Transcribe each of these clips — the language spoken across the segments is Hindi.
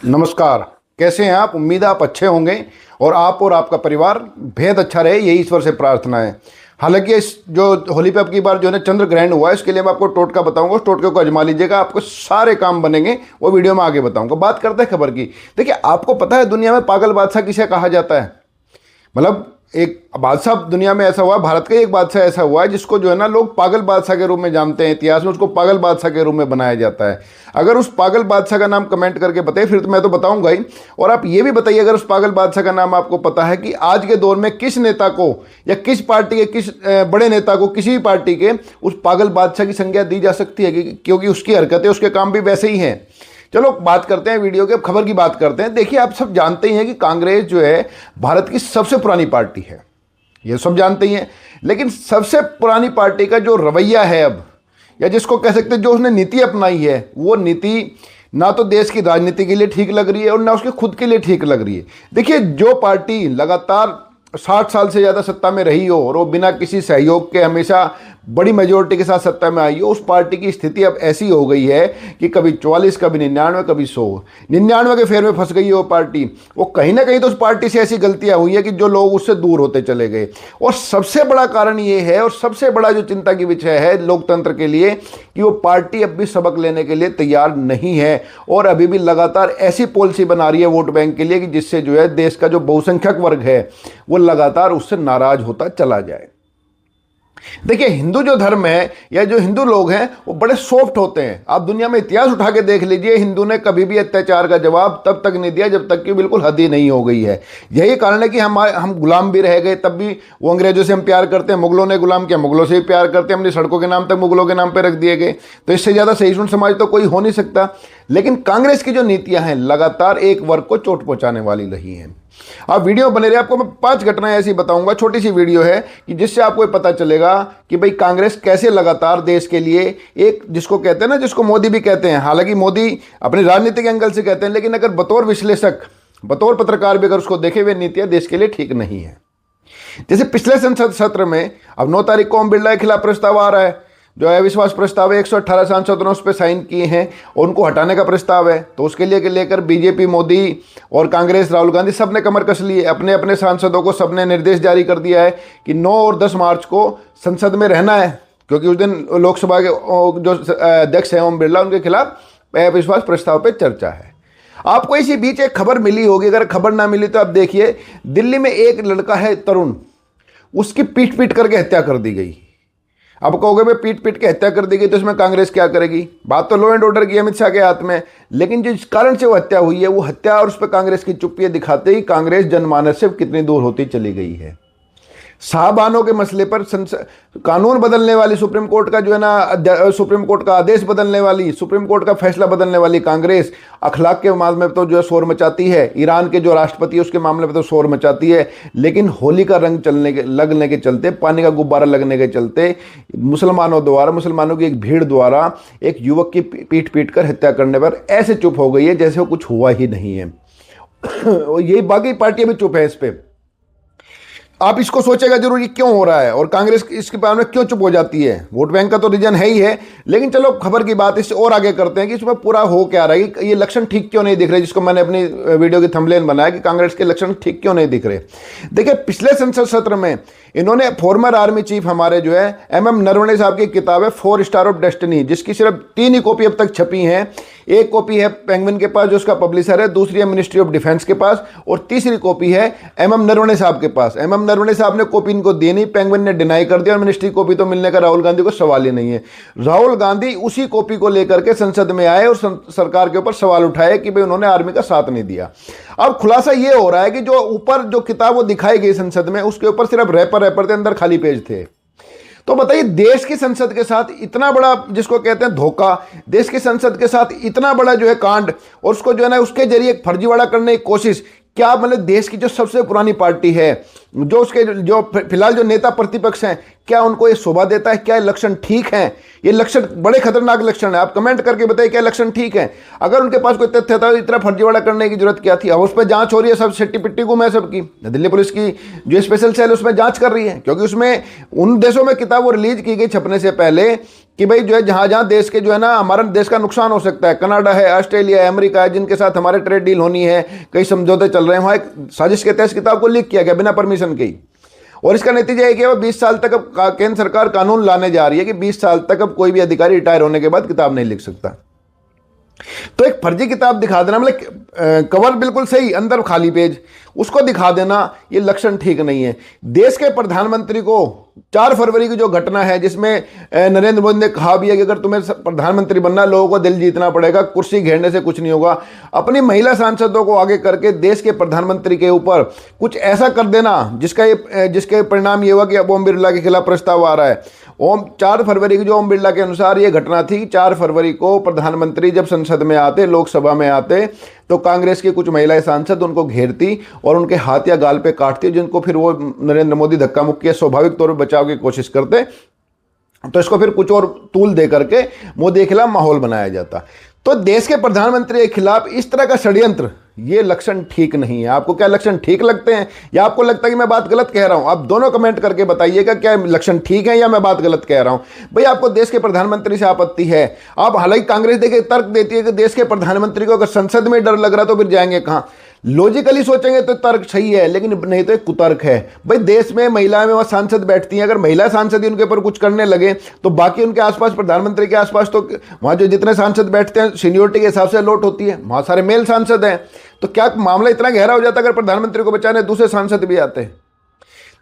नमस्कार। कैसे हैं आप? उम्मीद है आप अच्छे होंगे और आप और आपका परिवार बेहद अच्छा रहे, यही ईश्वर से प्रार्थना है। हालांकि इस जो होली पे अब की बार जो है ना चंद्र ग्रहण हुआ है, इसके लिए मैं आपको टोटका बताऊंगा। उस टोटके को आजमा लीजिएगा, आपको सारे काम बनेंगे। वो वीडियो में आगे बताऊंगा। बात करते हैं खबर की। देखिए, आपको पता है दुनिया में पागल बादशाह किसे कहा जाता है? मतलब एक बादशाह दुनिया में ऐसा हुआ, भारत का एक बादशाह ऐसा हुआ है जिसको जो है ना लोग पागल बादशाह के रूप में जानते हैं। इतिहास में उसको पागल बादशाह के रूप में बनाया जाता है। अगर उस पागल बादशाह का नाम कमेंट करके बताइए, फिर तो मैं तो बताऊंगा ही। और आप ये भी बताइए, अगर उस पागल बादशाह का नाम आपको पता है, कि आज के दौर में किस नेता को या किस पार्टी के किस बड़े नेता को किसी भी पार्टी के उस पागल बादशाह की संज्ञा दी जा सकती है, क्योंकि उसकी हरकतें उसके काम भी वैसे ही हैं। चलो बात करते हैं वीडियो के, खबर की बात करते हैं। देखिए, आप सब जानते ही हैं कि कांग्रेस जो है भारत की सबसे पुरानी पार्टी है, ये सब जानते ही हैं। लेकिन सबसे पुरानी पार्टी का जो रवैया है अब, या जिसको कह सकते हैं जो उसने नीति अपनाई है, वो नीति ना तो देश की राजनीति के लिए ठीक लग रही है और ना उसके खुद के लिए ठीक लग रही है। देखिए, जो पार्टी लगातार 60 साल से ज़्यादा सत्ता में रही हो और वो बिना किसी सहयोग के हमेशा बड़ी मेजोरिटी के साथ सत्ता में आई हो, उस पार्टी की स्थिति अब ऐसी हो गई है कि कभी 44, कभी 99, कभी 100, 99 के फेर में फंस गई है वो पार्टी। वो कहीं ना कहीं तो उस पार्टी से ऐसी गलतियां हुई है कि जो लोग उससे दूर होते चले गए। और सबसे बड़ा कारण ये है, और सबसे बड़ा जो चिंता की विषय है लोकतंत्र के लिए, कि वो पार्टी अब भी सबक लेने के लिए तैयार नहीं है और अभी भी लगातार ऐसी पॉलिसी बना रही है वोट बैंक के लिए कि जिससे जो है देश का जो बहुसंख्यक वर्ग है वो लगातार उससे नाराज होता चला जाए। देखिए, हिंदू जो धर्म है या जो हिंदू लोग हैं वो बड़े सॉफ्ट होते हैं। आप दुनिया में इतिहास उठा के देख लीजिए, हिंदू ने कभी भी अत्याचार का जवाब तब तक नहीं दिया जब तक कि बिल्कुल हद ही नहीं हो गई है। यही कारण है कि हम गुलाम भी रह गए, तब भी वो अंग्रेजों से हम प्यार करते हैं। मुगलों ने गुलाम किया, मुगलों से भी प्यार करते हैं। हमने सड़कों के नाम तक मुगलों के नाम पर रख दिए गए। तो इससे ज़्यादा सहिष्णु समाज तो कोई हो नहीं सकता। लेकिन कांग्रेस की जो नीतियां हैं लगातार एक वर्ग को चोट पहुंचाने वाली रही हैं। आप वीडियो बने रहे, आपको मैं 5 घटनाएं ऐसी बताऊंगा, छोटी सी वीडियो है, कि जिससे आपको पता चलेगा कि भाई कांग्रेस कैसे लगातार देश के लिए एक, जिसको कहते हैं ना, जिसको मोदी भी कहते हैं, हालांकि मोदी अपने राजनीतिक एंगल से कहते हैं, लेकिन अगर बतौर विश्लेषक, बतौर पत्रकार भी अगर उसको देखे, वे नीतियां देश के लिए ठीक नहीं है। जैसे पिछले संसद सत्र में अब 9 तारीख को ओम बिरला के खिलाफ प्रस्ताव आ रहा है, जो अविश्वास प्रस्ताव है। 118 सांसदों ने उस पर साइन किए हैं और उनको हटाने का प्रस्ताव है। तो उसके लिए लेकर बीजेपी, मोदी और कांग्रेस, राहुल गांधी सब ने कमर कस ली है। अपने अपने सांसदों को सबने निर्देश जारी कर दिया है कि 9 और 10 मार्च को संसद में रहना है, क्योंकि उस दिन लोकसभा के जो अध्यक्ष हैं ओम बिरला, उनके खिलाफ अविश्वास प्रस्ताव पर चर्चा है। आपको इसी बीच एक खबर मिली होगी, अगर खबर ना मिली तो आप देखिए, दिल्ली में एक लड़का है तरुण, उसकी पीट पीट करके हत्या कर दी गई। अब कहोगे भाई पीट पीट के हत्या कर दी गई तो इसमें कांग्रेस क्या करेगी? बात तो लॉ एंड ऑर्डर की, अमित शाह के हाथ में। लेकिन जिस कारण से वो हत्या हुई है, वो हत्या और उस पर कांग्रेस की चुप्पी दिखाते ही कांग्रेस जनमानस से कितनी दूर होती चली गई है। साहबानों के मसले पर कानून बदलने वाली, सुप्रीम कोर्ट का जो है ना, सुप्रीम कोर्ट का आदेश बदलने वाली, सुप्रीम कोर्ट का फैसला बदलने वाली कांग्रेस अखलाक के मामले में तो जो है शोर मचाती है। ईरान के जो राष्ट्रपति है उसके मामले में तो शोर मचाती है। लेकिन होली का रंग लगने के चलते, पानी का गुब्बारा लगने के चलते, मुसलमानों की एक भीड़ द्वारा एक युवक की पीट पीट कर हत्या करने पर ऐसे चुप हो गई है जैसे वो कुछ हुआ ही नहीं है। यही बाकी पार्टियां भी चुप है इस पर। आप इसको सोचेगा जरूर, ये क्यों हो रहा है और कांग्रेस इसके बारे में क्यों चुप हो जाती है? वोट बैंक का तो रीजन है ही है। लेकिन चलो खबर की बात इससे और आगे करते हैं कि इसमें पूरा हो क्या रहा है, कि ये लक्षण ठीक क्यों नहीं दिख रहे, जिसको मैंने अपनी वीडियो की थंबनेल बनाया कि कांग्रेस के लक्षण ठीक क्यों नहीं दिख रहे। देखिए, पिछले संसद सत्र में इन्होंने फॉर्मर आर्मी चीफ हमारे जो है MM नरवणे साहब की किताब है 4 स्टार ऑफ डेस्टिनी, जिसकी सिर्फ 3 ही कॉपी अब तक छपी हैं। एक कॉपी है पेंगुइन के पास जो उसका पब्लिशर है, दूसरी है मिनिस्ट्री ऑफ डिफेंस के पास, और तीसरी कॉपी है MM नरवणे साहब के पास। MM नरवणे साहब ने कॉपी इनको दी नहीं, पेंगुइन ने डिनाई कर दिया, और मिनिस्ट्री कॉपी तो मिलने का राहुल गांधी को सवाल ही नहीं है। राहुल गांधी उसी कॉपी को लेकर के संसद में आए और सरकार के ऊपर सवाल उठाए कि भाई उन्होंने आर्मी का साथ नहीं दिया। अब खुलासा ये हो रहा है कि जो ऊपर जो किताब वो दिखाई गई संसद में, उसके ऊपर सिर्फ रैपर थे, अंदर खाली पेज थे। तो बताइए, देश की संसद के साथ इतना बड़ा, जिसको कहते हैं धोखा, देश की संसद के साथ इतना बड़ा जो है कांड, और उसको जो है ना उसके जरिए फर्जीवाड़ा करने की कोशिश, क्या मतलब देश की जो सबसे पुरानी पार्टी है, जो उसके जो फिलहाल जो नेता प्रतिपक्ष हैं, क्या उनको ये शोभा देता है? क्या ये लक्षण ठीक है? ये लक्षण बड़े खतरनाक लक्षण है। आप कमेंट करके बताइए क्या लक्षण ठीक है। अगर उनके पास कोई तथ्य था, इतना फर्जीवाड़ा करने की जरूरत क्या थी? अब उस पर जांच हो रही है, सब सिट्टी पिट्टी गुम है सबकी। दिल्ली पुलिस की जो स्पेशल सेल उसमें जांच कर रही है, क्योंकि उसमें उन देशों में किताब वो रिलीज की गई छपने से पहले कि भाई जो है जहां जहां देश के जो है ना हमारा देश का नुकसान हो सकता है, कनाडा है, ऑस्ट्रेलिया है, अमेरिका है, जिनके साथ हमारे ट्रेड डील होनी है, कई समझौते चल रहे हैं, वहां एक साजिश के तहत इस किताब को लीक किया गया बिना परमिशन के ही। और इसका नतीजा है कि वो 20 साल तक अब केंद्र सरकार कानून लाने जा रही है कि 20 साल तक अब कोई भी अधिकारी रिटायर होने के बाद किताब नहीं लिख सकता। तो एक फर्जी किताब दिखा देना, मतलब कवर बिल्कुल सही, अंदर खाली पेज, उसको दिखा देना, ये लक्षण ठीक नहीं है। देश के प्रधानमंत्री को 4 फरवरी की जो घटना है, जिसमें नरेंद्र मोदी ने कहा भी है कि अगर तुम्हें प्रधानमंत्री बनना, लोगों को दिल जीतना पड़ेगा, कुर्सी घेरने से कुछ नहीं होगा। अपनी महिला सांसदों को आगे करके देश के प्रधानमंत्री के ऊपर कुछ ऐसा कर देना जिसके परिणाम ये हुआ कि अब ओम बिरला के खिलाफ प्रस्ताव आ रहा है। 4 फरवरी की जो ओम बिरला के अनुसार ये घटना थी, 4 फरवरी को प्रधानमंत्री जब संसद में आते, लोकसभा में आते, तो कांग्रेस की कुछ महिलाएं सांसद उनको घेरती और उनके हाथ या गाल पे काटती, जिनको फिर वो नरेंद्र मोदी धक्का मुक्की स्वाभाविक तौर पर बचाव की कोशिश करते। तो इसको फिर कुछ और तूल दे करके मोदी के खिलाफ माहौल बनाया जाता। तो देश के प्रधानमंत्री के खिलाफ इस तरह का षड्यंत्र, ये लक्षण ठीक नहीं है। आपको क्या लक्षण ठीक लगते हैं, या आपको लगता है कि मैं बात गलत कह रहा हूं? आप दोनों कमेंट करके बताइएगा क्या लक्षण ठीक है या मैं बात गलत कह रहा हूं। भाई आपको देश के प्रधानमंत्री से आपत्ति है, आप हालांकि कांग्रेस देखिए तर्क देती है कि देश के प्रधानमंत्री को अगर संसद में डर लग रहा तो फिर जाएंगे कहां। लॉजिकली सोचेंगे तो तर्क सही है, लेकिन नहीं तो एक कुतर्क है। भाई देश में महिलाएं में वहां सांसद बैठती हैं, अगर महिला सांसद ही उनके ऊपर कुछ करने लगे तो बाकी उनके आसपास, प्रधानमंत्री के आसपास तो वहां जो जितने सांसद बैठते हैं सीनियोरिटी के हिसाब से लोट होती है, वहां सारे मेल सांसद हैं। तो क्या मामला इतना गहरा हो जाता अगर प्रधानमंत्री को बचाने दूसरे सांसद भी आते?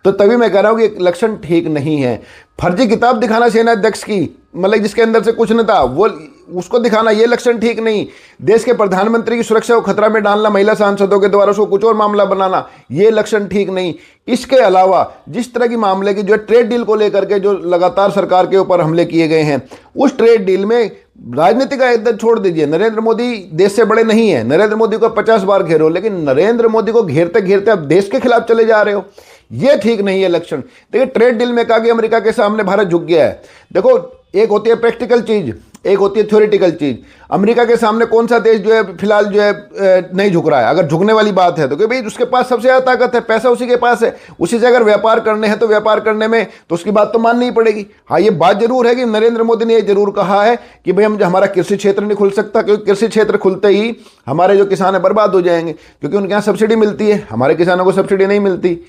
तो तभी मैं कह रहा हूं कि लक्षण ठीक नहीं है। फर्जी किताब दिखाना सेना अध्यक्ष की, मतलब जिसके अंदर से कुछ नहीं था, वो उसको दिखाना, ये लक्षण ठीक नहीं। देश के प्रधानमंत्री की सुरक्षा को खतरा में डालना महिला सांसदों के द्वारा, उसको कुछ और मामला बनाना, ये लक्षण ठीक नहीं। इसके अलावा जिस तरह की मामले की जो ट्रेड डील को लेकर के जो लगातार सरकार के ऊपर हमले किए गए हैं, उस ट्रेड डील में राजनीति का इद्दत छोड़ दीजिए। नरेंद्र मोदी देश से बड़े नहीं है, नरेंद्र मोदी को 50 बार घेरो, लेकिन नरेंद्र मोदी को घेरते घेरते अब देश के खिलाफ चले जा रहे हो, ये ठीक नहीं है लक्षण। देखिए ट्रेड डील में कहा कि अमेरिका के सामने भारत झुक गया है। देखो एक होती है प्रैक्टिकल चीज, एक होती है थ्योरेटिकल चीज। अमेरिका के सामने कौन सा देश जो है फिलहाल जो है नहीं झुक रहा है? अगर झुकने वाली बात है तो कि भाई उसके पास सबसे ज्यादा ताकत है, पैसा उसी के पास है, उसी से अगर व्यापार करने हैं तो व्यापार करने में तो उसकी बात तो माननी ही पड़ेगी। हाँ ये बात जरूर है कि नरेंद्र मोदी ने ये जरूर कहा है कि भाई हम हमारा कृषि क्षेत्र नहीं खुल सकता, क्योंकि कृषि क्षेत्र खुलते ही हमारे जो किसान है बर्बाद हो जाएंगे, क्योंकि उनके यहाँ सब्सिडी मिलती है, हमारे किसानों को सब्सिडी नहीं मिलती।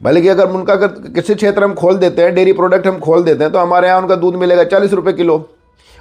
भले कि अगर उनका कृषि क्षेत्र हम खोल देते हैं, डेयरी प्रोडक्ट हम खोल देते हैं, तो हमारे यहाँ उनका दूध मिलेगा 40 रुपये किलो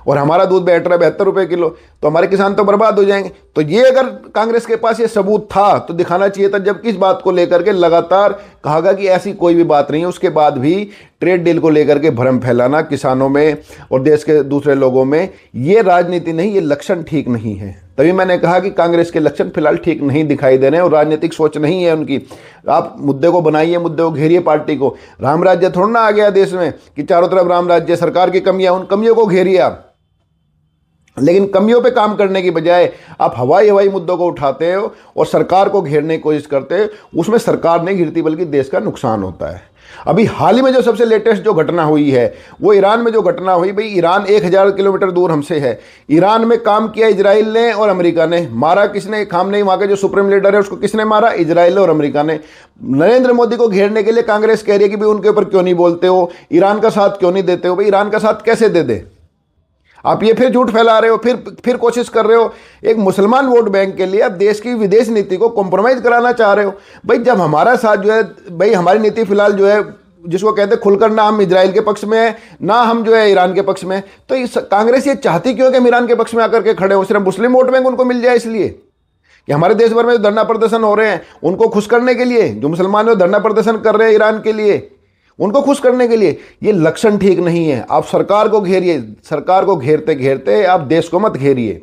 और हमारा दूध बैठ रहा है 72 रुपये किलो, तो हमारे किसान तो बर्बाद हो जाएंगे। तो ये अगर कांग्रेस के पास ये सबूत था तो दिखाना चाहिए था, जबकि इस बात को लेकर के लगातार कहा गया कि ऐसी कोई भी बात नहीं है। उसके बाद भी ट्रेड डील को लेकर के भ्रम फैलाना किसानों में और देश के दूसरे लोगों में, ये राजनीति नहीं, ये लक्षण ठीक नहीं है। तभी मैंने कहा कि कांग्रेस के लक्षण फिलहाल ठीक नहीं दिखाई दे रहे हैं और राजनीतिक सोच नहीं है उनकी। आप मुद्दे को बनाइए, मुद्दे को घेरिए पार्टी को। राम राज्य थोड़ा ना आ गया देश में कि चारों तरफ राम राज्य, सरकार की कमियां, उन कमियों को घेरिए आप। लेकिन कमियों पे काम करने की बजाय आप हवाई मुद्दों को उठाते हो और सरकार को घेरने की कोशिश करते हो। उसमें सरकार नहीं घिरती बल्कि देश का नुकसान होता है। अभी हाल ही में जो सबसे लेटेस्ट जो घटना हुई है वो ईरान में जो घटना हुई, भाई ईरान 1000 किलोमीटर दूर हमसे है। ईरान में काम किया इजराइल ने और अमेरिका ने। मारा किसने? खामनेई, वहाँ के जो सुप्रीम लीडर है, उसको किसने मारा? इजराइल और अमेरिका ने। नरेंद्र मोदी को घेरने के लिए कांग्रेस कह रही है कि भाई उनके ऊपर क्यों नहीं बोलते हो, ईरान का साथ क्यों नहीं देते हो। भाई ईरान का साथ कैसे दे दे? आप ये फिर झूठ फैला रहे हो, फिर कोशिश कर रहे हो एक मुसलमान वोट बैंक के लिए आप देश की विदेश नीति को कॉम्प्रोमाइज कराना चाह रहे हो। भाई जब हमारा साथ जो है, भाई हमारी नीति फिलहाल जो है जिसको कहते हैं खुलकर ना हम इजराइल के पक्ष में है ना हम जो है ईरान के पक्ष में, तो इस कांग्रेस ये चाहती क्यों कि हम ईरान के पक्ष में आकर के खड़े हो? सिर्फ मुस्लिम वोट बैंक उनको मिल जाए इसलिए कि हमारे देश भर में जो धरना प्रदर्शन हो रहे हैं उनको खुश करने के लिए, जो मुसलमान जो धरना प्रदर्शन कर रहे हैं ईरान के लिए, उनको खुश करने के लिए। ये लक्षण ठीक नहीं है। आप सरकार को घेरिए, सरकार को घेरते घेरते आप देश को मत घेरिए।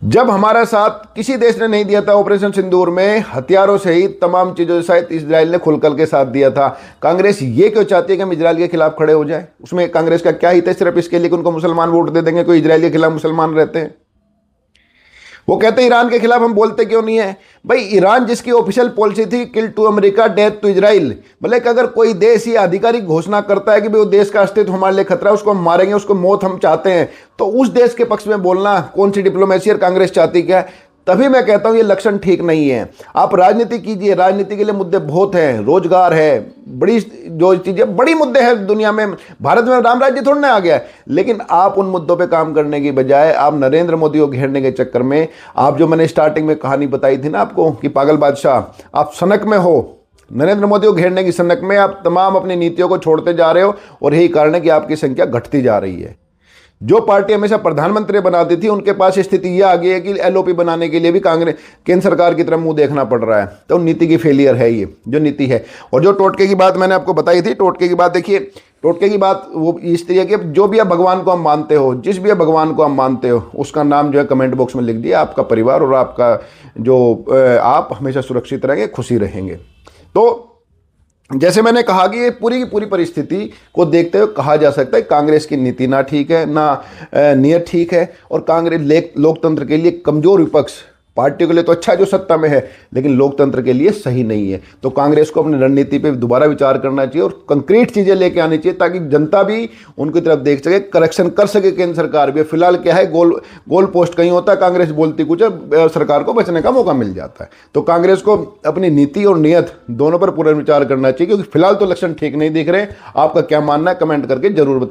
जब हमारा साथ किसी देश ने नहीं दिया था ऑपरेशन सिंदूर में, हथियारों सहित तमाम चीजों से शायद इजराइल ने खुलकर के साथ दिया था। कांग्रेस ये क्यों चाहती है कि हम इजराइल के खिलाफ खड़े हो जाए? उसमें कांग्रेस का क्या हित है? सिर्फ इसके लिए कि उनको मुसलमान वोट दे देंगे, कोई इजराइल के खिलाफ मुसलमान रहते हैं। वो कहते हैं ईरान के खिलाफ हम बोलते क्यों नहीं है? भाई ईरान जिसकी ऑफिशियल पॉलिसी थी kill to America death to Israel, मतलब कि अगर कोई देश ये आधिकारिक घोषणा करता है कि भाई वो देश का अस्तित्व हमारे लिए खतरा है, उसको हम मारेंगे, उसको मौत हम चाहते हैं, तो उस देश के पक्ष में बोलना कौन सी डिप्लोमेसी और कांग्रेस चाहती क्या है? तभी मैं कहता हूं ये लक्षण ठीक नहीं है। आप राजनीति कीजिए, राजनीति के लिए मुद्दे बहुत हैं, रोजगार है, बड़ी जो चीजें बड़ी मुद्दे हैं दुनिया में, भारत में राम राज्य थोड़ा ना आ गया है, लेकिन आप उन मुद्दों पे काम करने की बजाय आप नरेंद्र मोदी को घेरने के चक्कर में, आप जो मैंने स्टार्टिंग में कहानी बताई थी ना आपको कि पागल बादशाह, आप सनक में हो, नरेंद्र मोदी को घेरने की सनक में आप तमाम अपनी नीतियों को छोड़ते जा रहे हो, और यही कारण है कि आपकी संख्या घटती जा रही है। जो पार्टी हमेशा प्रधानमंत्री बनाती थी उनके पास स्थिति यह आ गई है कि एलओपी बनाने के लिए भी कांग्रेस केंद्र सरकार की तरफ मुंह देखना पड़ रहा है। तो नीति की फेलियर है ये जो नीति है। और जो टोटके की बात मैंने आपको बताई थी, टोटके की बात देखिए, टोटके की बात वो इस तरीके कि जो भी आप भगवान को हम मानते हो, जिस भी भगवान को हम मानते हो, उसका नाम जो है कमेंट बॉक्स में लिख दिया, आपका परिवार और आपका जो आप हमेशा सुरक्षित रहेंगे, खुशी रहेंगे। तो जैसे मैंने कहा कि ये पूरी की पूरी परिस्थिति को देखते हुए कहा जा सकता है कांग्रेस की नीति ना ठीक है, ना नीयत ठीक है, और कांग्रेस लोकतंत्र के लिए कमजोर विपक्ष, पार्टी के लिए तो अच्छा जो सत्ता में है, लेकिन लोकतंत्र के लिए सही नहीं है। तो कांग्रेस को अपनी रणनीति पे दोबारा विचार करना चाहिए और कंक्रीट चीज़ें लेके आनी चाहिए ताकि जनता भी उनकी तरफ देख सके, करेक्शन कर सके केंद्र सरकार भी। फिलहाल क्या है, गोल पोस्ट कहीं होता है, कांग्रेस बोलती कुछ है, सरकार को बचने का मौका मिल जाता है। तो कांग्रेस को अपनी नीति और नीयत दोनों पर पुनर्विचार करना चाहिए, क्योंकि फिलहाल तो लक्षण ठीक नहीं दिख रहे। आपका क्या मानना है कमेंट करके जरूर बताएं।